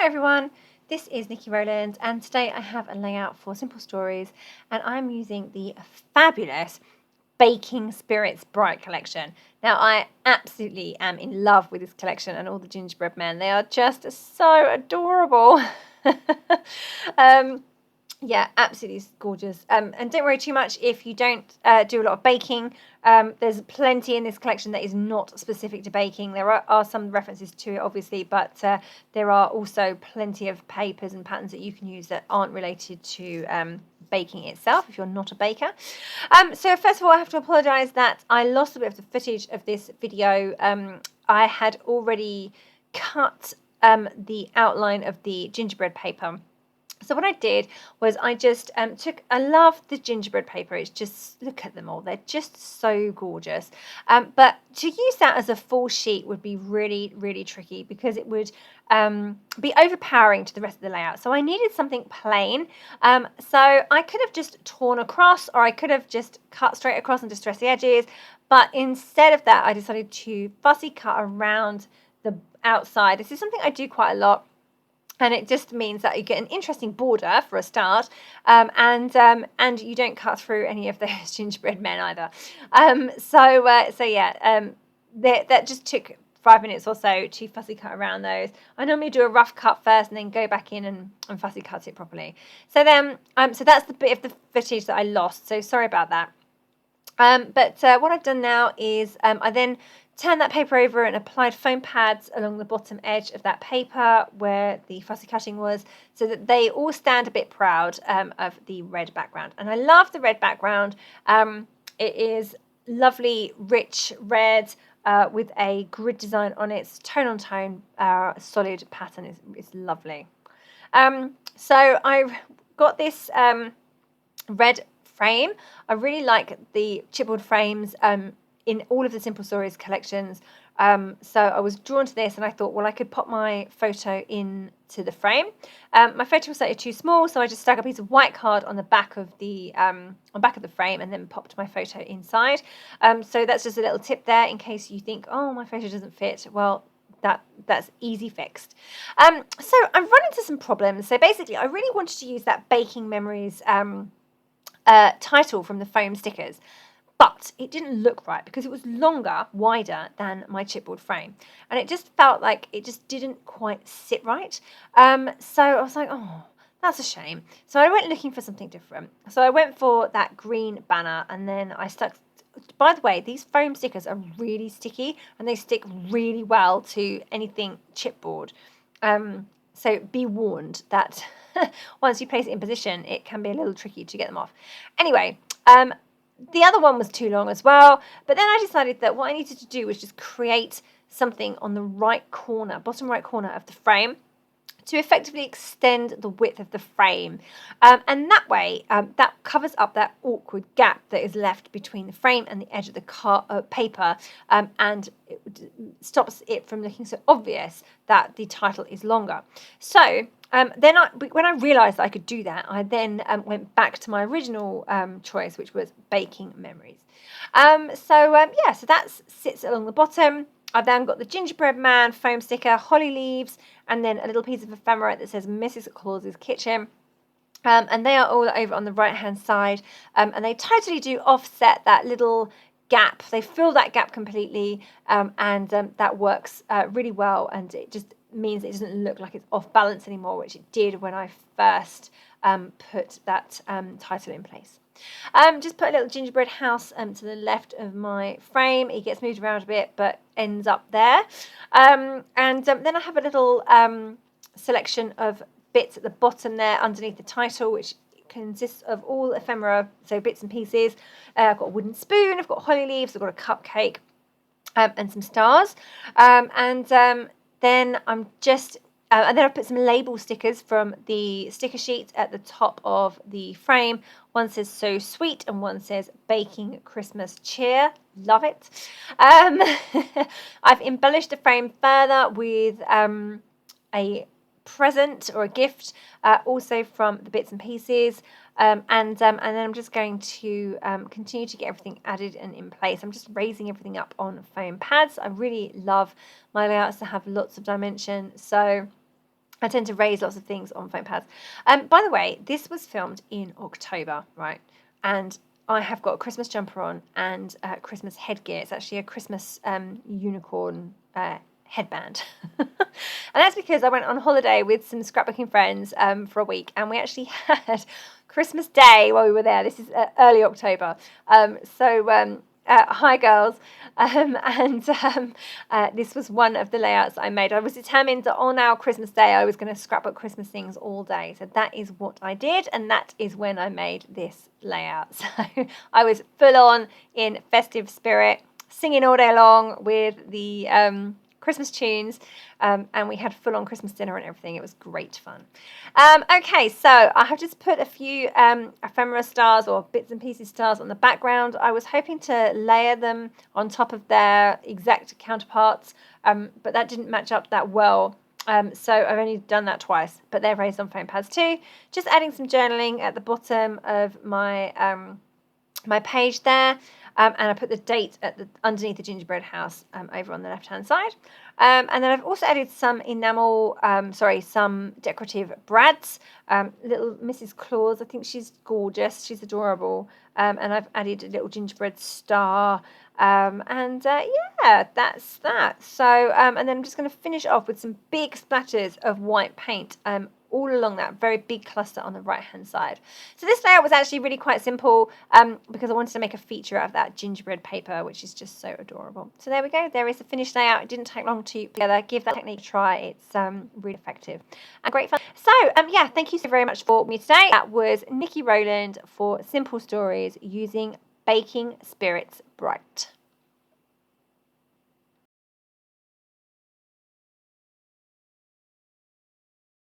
Hi everyone, this is Nikki Rowland and today I have a layout for Simple Stories and I'm using the fabulous Baking Spirits Bright collection. Now I absolutely am in love with this collection and all the gingerbread men. They are just so adorable. Yeah, absolutely gorgeous. And don't worry too much if you don't do a lot of baking. There's plenty in this collection that is not specific to baking. There are some references to it, obviously, but there are also plenty of papers and patterns that you can use that aren't related to baking itself if you're not a baker. So first of all, I have to apologise that I lost a bit of the footage of this video. I had already cut the outline of the gingerbread paper. So what I did was I just I love the gingerbread paper. It's just, look at them all. They're just so gorgeous. But to use that as a full sheet would be really, really tricky because it would be overpowering to the rest of the layout. So I needed something plain. So I could have just torn across or I could have just cut straight across and distressed the edges. But instead of that, I decided to fussy cut around the outside. This is something I do quite a lot. And it just means that you get an interesting border for a start, and you don't cut through any of those gingerbread men either. So yeah, that just took 5 minutes or so to fussy cut around those. I normally do a rough cut first and then go back in and fussy cut it properly. So then, so that's the bit of the footage that I lost. So sorry about that. But what I've done now is I then turned that paper over and applied foam pads along the bottom edge of that paper where the fussy cutting was so that they all stand a bit proud of the red background. And I love the red background. It is lovely, rich red with a grid design on it. It's tone on tone, solid pattern is lovely. So I've got this red frame. I really like the chipboard frames in all of the Simple Stories collections. So I was drawn to this and I thought, well, I could pop my photo into the frame. My photo was slightly too small, so I just stuck a piece of white card on the back of the frame and then popped my photo inside. So that's just a little tip there in case you think, oh, my photo doesn't fit. Well, that's easy fixed. So I've run into some problems. So basically, I really wanted to use that Baking Memories title from the foam stickers. But it didn't look right because it was longer, wider than my chipboard frame. And it just felt like it just didn't quite sit right. So I was like, oh, that's a shame. So I went looking for something different. So I went for that green banner and then I stuck... By the way, these foam stickers are really sticky and they stick really well to anything chipboard. So be warned that once you place it in position, it can be a little tricky to get them off. Anyway, the other one was too long as well, but then I decided that what I needed to do was just create something on the right corner, bottom right corner of the frame to effectively extend the width of the frame. And that way, that covers up that awkward gap that is left between the frame and the edge of the paper, and it stops it from looking so obvious that the title is longer. So then when I realised that I could do that, I then went back to my original choice, which was Baking Memories. So that sits along the bottom. I've then got the gingerbread man foam sticker, holly leaves, and then a little piece of ephemera that says Mrs. Claus's Kitchen. And they are all over on the right-hand side. And they totally do offset that little gap. They fill that gap completely, and that works really well. And it just means it doesn't look like it's off balance anymore, which it did when I first put that title in place. Just put a little gingerbread house to the left of my frame. It gets moved around a bit, but ends up there. And then I have a little selection of bits at the bottom there underneath the title, which consists of all ephemera, so bits and pieces. I've got a wooden spoon, I've got holly leaves, I've got a cupcake, and some stars. Then I'm just... and then I've put some label stickers from the sticker sheet at the top of the frame. One says So Sweet and one says Baking Christmas Cheer. Love it. I've embellished the frame further with a present or a gift, also from the bits and pieces. And then I'm just going to continue to get everything added and in place. I'm just raising everything up on foam pads. I really love my layouts to have lots of dimension. So I tend to raise lots of things on foam pads. By the way, this was filmed in October, right? And I have got a Christmas jumper on and Christmas headgear. It's actually a Christmas unicorn headband. And that's because I went on holiday with some scrapbooking friends for a week, and we actually had Christmas Day while we were there. This is early October. Hi girls, this was one of the layouts I made. I was determined that on our Christmas Day I was going to scrapbook Christmas things all day, so that is what I did, and that is when I made this layout. So I was full on in festive spirit, singing all day long with the Christmas tunes, and we had full-on Christmas dinner and everything. It was great fun. Okay, so I have just put a few ephemera stars or bits and pieces stars on the background. I was hoping to layer them on top of their exact counterparts, but that didn't match up that well. So I've only done that twice, but they're raised on foam pads too. Just adding some journaling at the bottom of my my page there. And I put the date underneath the gingerbread house over on the left-hand side. And then I've also added some enamel, some decorative brads. Little Mrs. Claus, I think she's gorgeous. She's adorable. And I've added a little gingerbread star. Yeah, that's that. So, and then I'm just going to finish off with some big splatters of white paint all along that very big cluster on the right hand side. So this layout was actually really quite simple because I wanted to make a feature out of that gingerbread paper, which is just so adorable. So there we go. There is the finished layout. It didn't take long to put together. Give that technique a try. It's really effective and great fun. So yeah, thank you so very much for me today. That was Nikki Rowland for Simple Stories using Baking Spirits Bright.